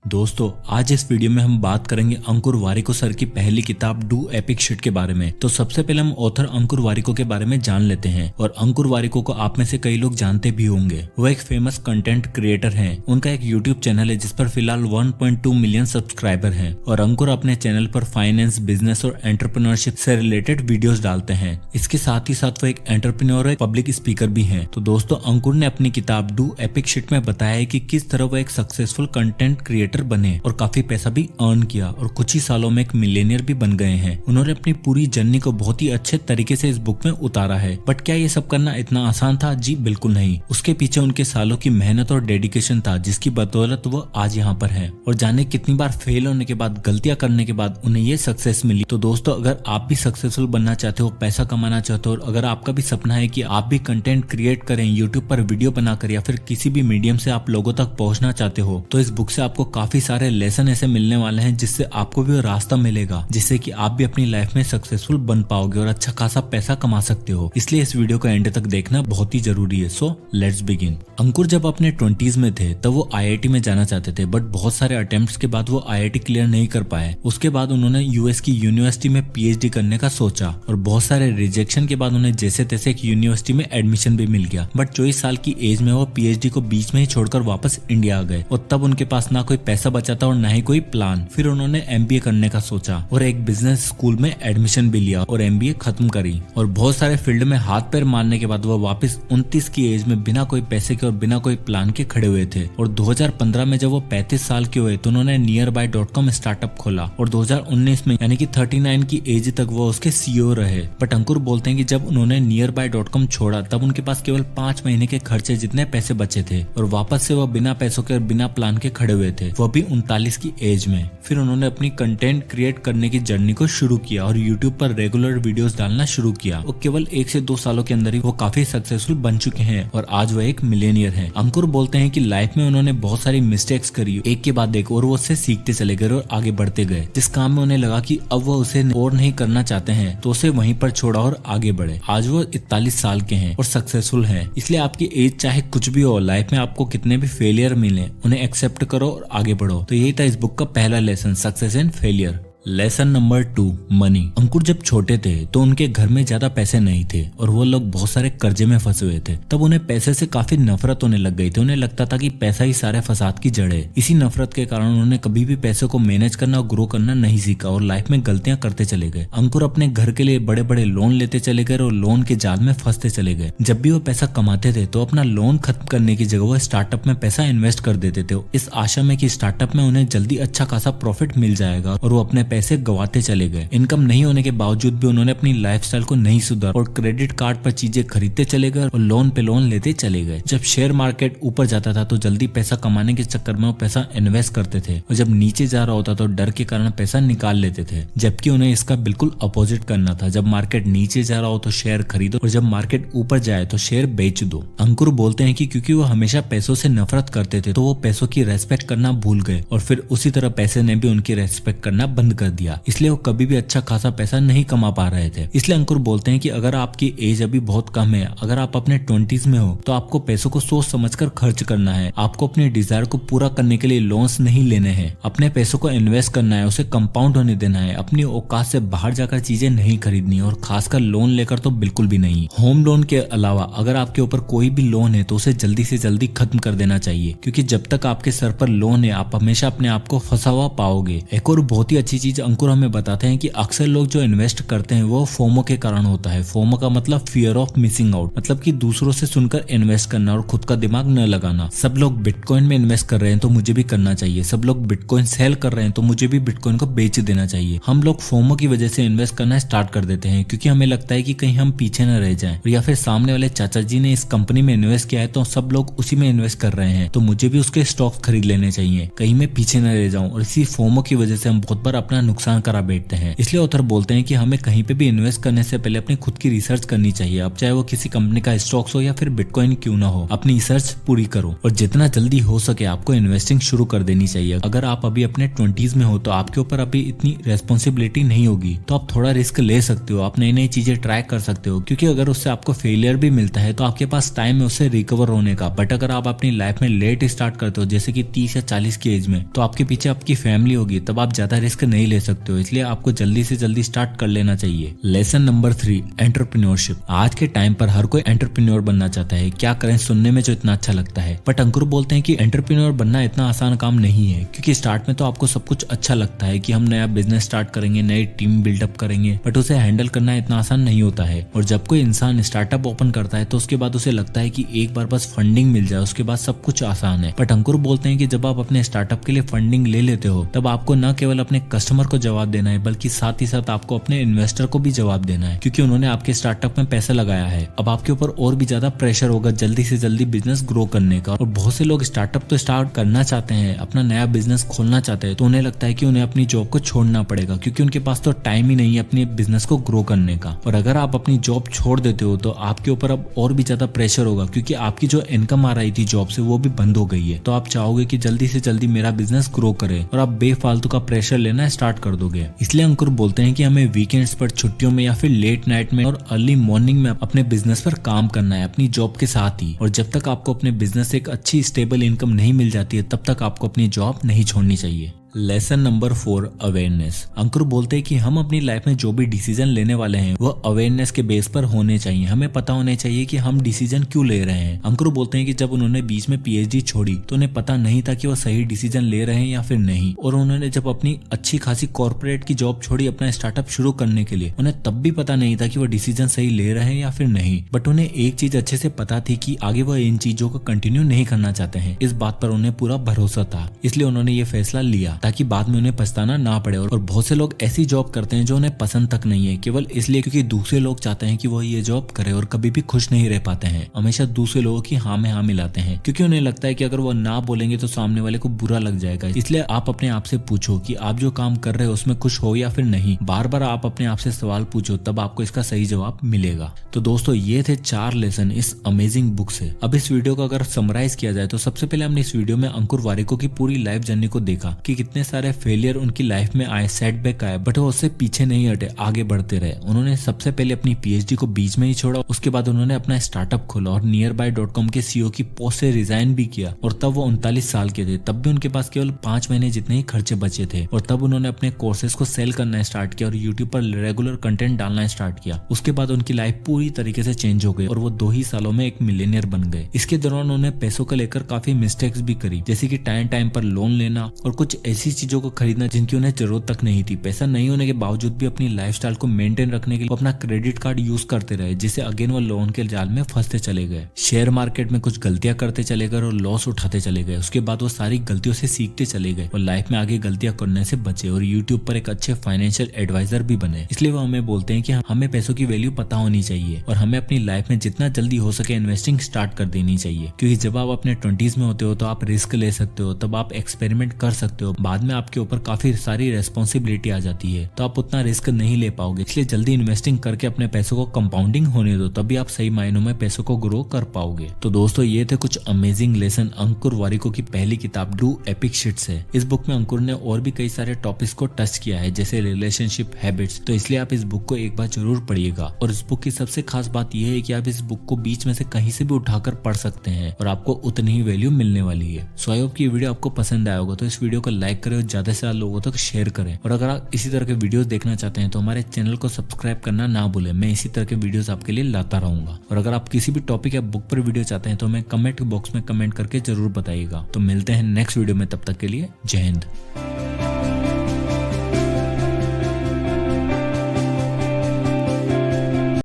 दोस्तों आज इस वीडियो में हम बात करेंगे अंकुर वारिको सर की पहली किताब डू एपिक शिट के बारे में। तो सबसे पहले हम ऑथर अंकुर वारिको के बारे में जान लेते हैं। और अंकुर वारिको को आप में से कई लोग जानते भी होंगे। वो एक फेमस कंटेंट क्रिएटर हैं। उनका एक यूट्यूब चैनल है जिस पर फिलहाल 1.2 मिलियन सब्सक्राइबर हैं। और अंकुर अपने चैनल पर फाइनेंस, बिजनेस और एंटरप्रेन्योरशिप से रिलेटेड वीडियोस डालते हैं। इसके साथ ही साथ वो एक एंटरप्रेन्योर और पब्लिक स्पीकर भी हैं। तो दोस्तों अंकुर ने अपनी किताब डू एपिक शिट में बताया है कि किस तरह वो एक सक्सेसफुल कंटेंट क्रिएटर बने और काफी पैसा भी अर्न किया और कुछ ही सालों में एक मिलियनियर भी बन गए हैं। उन्होंने अपनी पूरी जर्नी को बहुत ही अच्छे तरीके से इस बुक में उतारा है। बट क्या ये सब करना इतना आसान था? जी बिल्कुल नहीं। उसके पीछे उनके सालों की मेहनत और डेडिकेशन था जिसकी बदौलत वो आज यहाँ पर है। और जाने कितनी बार फेल होने के बाद, गलतियां करने के बाद उन्हें ये सक्सेस मिली। तो दोस्तों अगर आप भी सक्सेसफुल बनना चाहते हो, पैसा कमाना चाहते हो और अगर आपका भी सपना है कि आप भी कंटेंट क्रिएट करें यूट्यूब पर वीडियो बनाकर या फिर किसी भी मीडियम से आप लोगों तक पहुंचना चाहते हो, तो इस बुक से आपको काफी सारे लेसन ऐसे मिलने वाले हैं जिससे आपको भी रास्ता मिलेगा जिससे कि आप भी अपनी लाइफ में सक्सेसफुल बन पाओगे और अच्छा खासा पैसा कमा सकते हो। इसलिए इस वीडियो को एंड तक देखना बहुत ही जरूरी है। So let's begin. अंकुर जब अपने 20s में थे तब वो IIT में जाना चाहते थे। बट बहुत सारे अटेम्प्ट्स के बाद वो IIT क्लियर नहीं कर पाए। उसके बाद उन्होंने US की यूनिवर्सिटी में PhD करने का सोचा और बहुत सारे रिजेक्शन के बाद उन्हें जैसे तैसे एक यूनिवर्सिटी में एडमिशन भी मिल गया। बट 24 साल की एज में वो PhD को बीच में ही छोड़कर वापस इंडिया आ गए और तब उनके पास ना कोई पैसा बचा था और ना ही कोई प्लान। फिर उन्होंने MBA करने का सोचा और एक बिजनेस स्कूल में एडमिशन भी लिया और MBA खत्म करी। और बहुत सारे फील्ड में हाथ पैर मारने के बाद वो वापस 29 की एज में बिना कोई पैसे के और बिना कोई प्लान के खड़े हुए थे। और 2015 में जब वो 35 साल के हुए तो उन्होंने nearby.com स्टार्टअप खोला और 2019 में यानी कि 39 की एज तक वो उसके CEO रहे। बट अंकुर बोलते हैं कि जब उन्होंने nearby.com छोड़ा तब उनके पास केवल 5 महीने के खर्चे जितने पैसे बचे थे और वापस से वो बिना पैसों के और बिना प्लान के खड़े हुए थे, वो भी 39 की एज में। फिर उन्होंने अपनी कंटेंट क्रिएट करने की जर्नी को शुरू किया और यूट्यूब पर रेगुलर वीडियोस डालना शुरू किया। और केवल 1 से 2 सालों के अंदर ही वो काफी सक्सेसफुल बन चुके हैं और आज वो एक मिलियनियर हैं। अंकुर बोलते हैं कि लाइफ में उन्होंने बहुत सारी मिस्टेक्स करी एक के बाद एक और वो उससे सीखते चले गए और आगे बढ़ते गए। जिस काम में उन्हें लगा कि अब वो उसे और नहीं करना चाहते हैं तो उसे वहीं पर छोड़ा और आगे बढ़े। आज वो 41 साल के हैं और सक्सेसफुल हैं। इसलिए आपकी एज चाहे कुछ भी हो, लाइफ में आपको कितने भी फेलियर मिले उन्हें एक्सेप्ट करो और आगे बढ़ो। तो यही था इस बुक का पहला lesson, success and failure. Lesson number 2, money. Ankur जब छोटे थे तो उनके घर में ज्यादा पैसे नहीं थे और वो लोग बहुत सारे कर्जे में फंसे हुए थे। तब उन्हें पैसे से काफी नफरत होने लग गई थी। उन्हें लगता था कि पैसा ही सारे फसाद की जड़ है। इसी नफरत के कारण उन्होंने कभी भी पैसे को मैनेज करना और ग्रो करना नहीं सीखा और लाइफ में गलतियां करते चले गए। अंकुर अपने घर के लिए बड़े बड़े लोन लेते चले गए और लोन के जाल में फंसते चले गए। जब भी वो पैसा कमाते थे तो अपना लोन खत्म करने की जगह वो स्टार्टअप में पैसा इन्वेस्ट कर देते थे इस आशा में कि स्टार्टअप में उन्हें जल्दी अच्छा खासा प्रॉफिट मिल जाएगा और वो अपने पैसे गवाते चले गए। इनकम नहीं होने के बावजूद भी उन्होंने अपनी लाइफस्टाइल को नहीं सुधारा और क्रेडिट कार्ड पर चीजें खरीदते चले गए और लोन पे लोन लेते चले गए। जब शेयर मार्केट ऊपर जाता था तो जल्दी पैसा कमाने के चक्कर में वो पैसा इन्वेस्ट करते थे और जब नीचे जा रहा होता तो डर के कारण पैसा निकाल लेते थे। जबकि उन्हें इसका बिल्कुल अपोजिट करना था। जब मार्केट नीचे जा रहा हो तो शेयर खरीदो और जब मार्केट ऊपर जाए तो शेयर बेच दो। अंकुर बोलते हैं कि क्योंकि वो हमेशा पैसों से नफरत करते थे तो वो पैसों की रेस्पेक्ट करना भूल गए और फिर उसी तरह पैसे ने भी उनकी रेस्पेक्ट करना बंद कर दिया। इसलिए वो कभी भी अच्छा खासा पैसा नहीं कमा पा रहे थे। इसलिए अंकुर बोलते हैं कि अगर आपकी एज अभी बहुत कम है, अगर आप अपने 20s में हो तो आपको पैसों को सोच समझकर खर्च करना है। आपको अपने डिजायर को पूरा करने के लिए लोन्स नहीं लेने हैं। अपने पैसों को इन्वेस्ट करना है, उसे कंपाउंड होने देना है। अपनी औकात से बाहर जाकर चीजें नहीं खरीदनी और खासकर लोन लेकर तो बिल्कुल भी नहीं। होम लोन के अलावा अगर आपके ऊपर कोई भी लोन है तो उसे जल्दी से जल्दी खत्म कर देना चाहिए क्योंकि जब तक आपके सर पर लोन है आप हमेशा अपने आप को फंसा हुआ पाओगे। एक और बहुत ही अच्छी चीज अंकुर हमें बताते हैं कि अक्सर लोग जो इन्वेस्ट करते हैं वो फोमो के कारण होता है। फोमो का मतलब फियर ऑफ मिसिंग आउट, मतलब कि दूसरों से सुनकर इन्वेस्ट करना और खुद का दिमाग न लगाना। सब लोग बिटकॉइन में इन्वेस्ट कर रहे हैं तो मुझे भी करना चाहिए। सब लोग बिटकॉइन सेल कर रहे हैं तो मुझे भी बिटकॉइन को बेच देना चाहिए। हम लोग फोमो की वजह से इन्वेस्ट करना स्टार्ट कर देते हैं क्योंकि हमें लगता है कि कहीं हम पीछे न रह जाएं या फिर सामने वाले चाचा जी ने इस कंपनी में इन्वेस्ट किया है तो सब लोग उसी में इन्वेस्ट कर रहे हैं तो मुझे भी उसके स्टॉक्स खरीद लेने चाहिए, कहीं मैं पीछे न रह जाऊं। और इसी फोमो की वजह से हम बहुत बार अपना नुकसान करा बैठते हैं। इसलिए ऑथर बोलते हैं कि हमें कहीं पे भी इन्वेस्ट करने से पहले अपनी खुद की रिसर्च करनी चाहिए। अब चाहे वो किसी कंपनी का स्टॉक्स हो या फिर बिटकॉइन क्यों ना हो, अपनी रिसर्च पूरी करो और जितना जल्दी हो सके आपको इन्वेस्टिंग शुरू कर देनी चाहिए। अगर आप अभी अपने 20s में हो तो आपके ऊपर अभी इतनी रेस्पॉन्सिबिलिटी नहीं होगी, तो आप थोड़ा रिस्क ले सकते हो, आप नई नई चीजें ट्राई कर सकते हो, क्योंकि अगर उससे आपको फेलियर भी मिलता है तो आपके पास टाइम है उससे रिकवर होने का। बट अगर आप अपनी लाइफ में लेट स्टार्ट करते हो, जैसे कि 30 या 40 की एज में, तो आपके पीछे आपकी फैमिली होगी, तब आप ज्यादा रिस्क नहीं ले सकते हो। इसलिए आपको जल्दी से जल्दी स्टार्ट कर लेना चाहिए। Lesson number 3, entrepreneurship. आज के टाइम पर हर कोई एंटरप्रेन्योर बनना चाहता है। क्या करें, सुनने में जो इतना अच्छा लगता है, बट अंकुर बोलते हैं कि एंटरप्रेन्योर बनना इतना आसान काम नहीं है, क्योंकि स्टार्ट में तो आपको सब कुछ अच्छा लगता है कि हम नया बिजनेस स्टार्ट करेंगे, नई टीम बिल्डअप करेंगे, बट उसे हैंडल करना इतना आसान नहीं होता है। और जब कोई इंसान स्टार्टअप ओपन करता है तो उसके बाद उसे लगता है कि एक बार बस फंडिंग मिल जाए, उसके बाद सब कुछ आसान है। बट अंकुर बोलते हैं कि जब आप अपने स्टार्टअप के लिए फंडिंग ले लेते हो, तब आपको न केवल अपने कस्टमर को जवाब देना है, बल्कि साथ ही साथ आपको अपने इन्वेस्टर को भी जवाब देना है, क्योंकि उन्होंने आपके स्टार्टअप में पैसा लगाया है। अब आपके ऊपर और भी ज्यादा प्रेशर होगा जल्दी से जल्दी बिजनेस ग्रो करने का। और बहुत से लोग स्टार्टअप तो स्टार्ट करना चाहते हैं, अपना नया बिजनेस खोलना चाहते हैं, तो उन्हें लगता है कि उन्हें अपनी जॉब को छोड़ना पड़ेगा, क्योंकि उनके पास तो टाइम ही नहीं है अपने बिजनेस को ग्रो करने का। और अगर आप अपनी जॉब छोड़ देते हो तो आपके ऊपर अब और भी ज्यादा प्रेशर होगा, क्योंकि आपकी जो इनकम आ रही थी जॉब से वो भी बंद हो गई है। तो आप चाहोगे कि जल्दी से जल्दी मेरा बिजनेस ग्रो करे और आप बेफालतू का प्रेशर लेना स्टार्ट कर दोगे। इसलिए अंकुर बोलते हैं कि हमें वीकेंड्स पर, छुट्टियों में या फिर लेट नाइट में और अर्ली मॉर्निंग में अपने बिजनेस पर काम करना है, अपनी जॉब के साथ ही। और जब तक आपको अपने बिजनेस से एक अच्छी स्टेबल इनकम नहीं मिल जाती है, तब तक आपको अपनी जॉब नहीं छोड़नी चाहिए। Lesson number 4, awareness. अंकुर बोलते हैं कि हम अपनी लाइफ में जो भी डिसीजन लेने वाले हैं वो अवेयरनेस के बेस पर होने चाहिए। हमें पता होने चाहिए कि हम डिसीजन क्यों ले रहे हैं। अंकुर बोलते हैं कि जब उन्होंने बीच में पीएचडी छोड़ी तो उन्हें पता नहीं था कि वो सही डिसीजन ले रहे हैं या फिर नहीं। और उन्होंने जब अपनी अच्छी खासी कॉर्पोरेट की जॉब छोड़ी अपना स्टार्टअप शुरू करने के लिए, उन्हें तब भी पता नहीं था कि वो डिसीजन सही ले रहे हैं या फिर नहीं। बट उन्हें एक चीज अच्छे से पता थी कि आगे वो इन चीजों को कंटिन्यू नहीं करना चाहते हैं। इस बात पर उन्हें पूरा भरोसा था, इसलिए उन्होंने ये फैसला लिया ताकि बाद में उन्हें पछताना ना पड़े। और बहुत से लोग ऐसी जॉब करते हैं जो उन्हें पसंद तक नहीं है, केवल इसलिए क्योंकि दूसरे लोग चाहते हैं कि वो ये जॉब करे, और कभी भी खुश नहीं रह पाते हैं। हमेशा दूसरे लोगों की हाँ में हाँ मिलाते हैं, क्योंकि उन्हें लगता है कि अगर वो ना बोलेंगे तो सामने वाले को बुरा लग जाएगा। इसलिए आप अपने आप से पूछो कि आप जो काम कर रहे हो उसमें खुश हो या फिर नहीं। बार बार आप अपने आप से सवाल पूछो, तब आपको इसका सही जवाब मिलेगा। तो दोस्तों, ये थे 4 लेसन इस अमेजिंग बुक से। अब इस वीडियो को अगर समराइज किया जाए तो सबसे पहले हमने इस वीडियो में अंकुर वारिको की पूरी लाइफ जर्नी को देखा कि कितने सारे फेलियर उनकी लाइफ में आए, सेटबैक आए, बट वो उससे पीछे नहीं हटे, आगे बढ़ते रहे। उन्होंने सबसे पहले अपनी पीएचडी को बीच में ही छोड़ा, उसके बाद उन्होंने अपना स्टार्टअप खोला और nearby.com के सीईओ की पोस्ट से रिजाइन भी किया। और तब वो 39 साल के थे, तब भी उनके पास केवल 5 महीने जितने ही खर्चे बचे थे। और तब उन्होंने अपने कोर्सेज को सेल करना स्टार्ट किया और यूट्यूब पर रेगुलर कंटेंट डालना स्टार्ट किया। उसके बाद उनकी लाइफ पूरी तरीके से चेंज हो गई और वो 2 ही सालों में एक मिलियनियर बन गए। इसके दौरान उन्होंने पैसों को लेकर काफी मिस्टेक्स भी करी, जैसे कि टाइम पर लोन लेना और कुछ ऐसी चीजों को खरीदना जिनकी उन्हें जरूरत तक नहीं थी। पैसा नहीं होने के बावजूद भी अपनी लाइफस्टाइल को मेंटेन रखने के लिए अपना क्रेडिट कार्ड यूज करते रहे, जिससे अगेन वो लोन के जाल में फंसते चले गए। शेयर मार्केट में कुछ गलतियां करते चले गए और लॉस उठाते चले गए। उसके बाद वो सारी गलतियों से सीखते चले गए और लाइफ में आगे गलतियां करने से बचे और यूट्यूब पर एक अच्छे फाइनेंशियल एडवाइजर भी बने। इसलिए वो हमें बोलते हैं कि हमें पैसों की वैल्यू पता होनी चाहिए और हमें अपनी लाइफ में जितना जल्दी हो सके इन्वेस्टिंग स्टार्ट कर देनी चाहिए, क्योंकि जब आप अपने 20s में होते हो तो आप रिस्क ले सकते हो, तब आप एक्सपेरिमेंट कर सकते हो। बाद में आपके ऊपर काफी सारी रेस्पॉन्सिबिलिटी आ जाती है, तो आप उतना रिस्क नहीं ले पाओगे। इसलिए जल्दी इन्वेस्टिंग करके अपने पैसों को कंपाउंडिंग होने दो, तभी आप सही मायनों में पैसों को ग्रो कर पाओगे। तो दोस्तों, ये थे कुछ अमेजिंग लेसन अंकुर वारिको की पहली किताब डू एपिक शिट से। इस बुक में अंकुर ने और भी कई सारे टॉपिक्स को टच किया है, जैसे रिलेशनशिप, हैबिट्स। तो इसलिए आप इस बुक को एक बार जरूर पढ़िएगा। और इस बुक की सबसे खास बात यह है कि आप इस बुक को बीच में से कहीं से भी उठाकर पढ़ सकते हैं और आपको उतनी ही वैल्यू मिलने वाली है। सो आई होप की वीडियो आपको पसंद आया होगा, तो इस वीडियो को लाइक करें और ज्यादा से ज्यादा लोगों तक शेयर करें। और अगर आप इसी तरह के वीडियोस देखना चाहते हैं तो हमारे चैनल को सब्सक्राइब करना ना भूलें। मैं इसी तरह के वीडियोस आपके लिए लाता रहूंगा। और अगर आप किसी भी टॉपिक या बुक पर वीडियो चाहते हैं तो हमें कमेंट बॉक्स में कमेंट करके जरूर बताइएगा। तो मिलते हैं नेक्स्ट वीडियो में, तब तक के लिए जय हिंद।